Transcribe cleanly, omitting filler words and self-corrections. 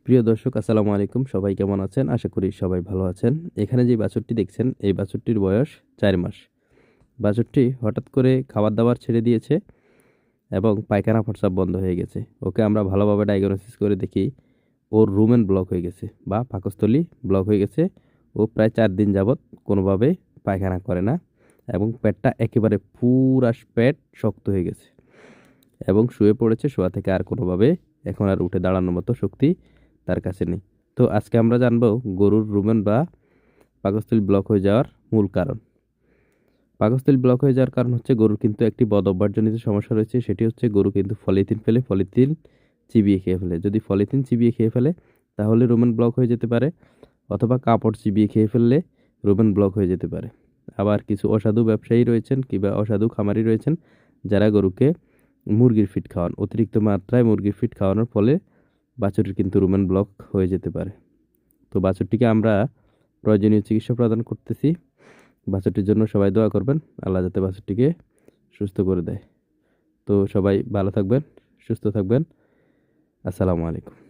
প্রিয় দর্শক আসসালামু আলাইকুম। সবাই কেমন আছেন? আশা করি সবাই ভালো আছেন। এখানে যে বাছুরটি দেখছেন এই বাছুরটির বয়স ৪ মাস। বাছুরটি হঠাৎ করে খাবার-দাবার ছেড়ে দিয়েছে এবং পায়খানা প্রস্রাব বন্ধ হয়ে গেছে। ওকে আমরা ভালোভাবে ডায়াগনোসিস করে দেখি ওর রুমেন ব্লক হয়ে গেছে বা পাকস্থলী ব্লক হয়ে গেছে। ও প্রায় ৪ দিন যাবৎ কোনোভাবে পায়খানা করে না এবং পেটটা একেবারে পুরা পেট শক্ত হয়ে গেছে এবং শুয়ে পড়েছে। শোয়া থেকে আর কোনোভাবে এখন আর উঠে দাঁড়ানোর মতো শক্তি তার কাছে নেই। তো আজকে আমরা জানবো গরুর রুমেন বা পাকস্থলী ব্লক হয়ে যাওয়ার মূল কারণ। পাকস্থলী ব্লক হয়ে যাওয়ার কারণ হচ্ছে গরুর কিন্তু একটি বদ অভ্যাসজনিত সমস্যা রয়েছে। সেটি হচ্ছে গরু কিন্তু পলিথিন ফেলে, পলিথিন চিবিয়ে খেয়ে ফেলে। যদি পলিথিন চিবিয়ে খেয়ে ফেলে তাহলে রুমেন ব্লক হয়ে যেতে পারে, অথবা কাপড় চিবিয়ে খেয়ে ফেললে রুমেন ব্লক হয়ে যেতে পারে। আবার কিছু অসাধু ব্যবসায়ী রয়েছেন কিংবা অসাধু খামারি রয়েছেন যারা গরুকে মুরগির ফিড খাওয়ান। অতিরিক্ত মাত্রায় মুরগির ফিড খাওয়ানোর ফলে বাছুরের কিন্তু রুমেন ব্লক হয়ে যেতে পারে। তো বাছুরটিকে আমরা প্রয়োজনীয় চিকিৎসা প্রদান করতেছি। বাছুরটির জন্য সবাই দোয়া করবেন। আল্লাহ যাতে বাছুরটিকে সুস্থ করে দেয়। তো সবাই ভালো থাকবেন, সুস্থ থাকবেন। আসসালামু আলাইকুম।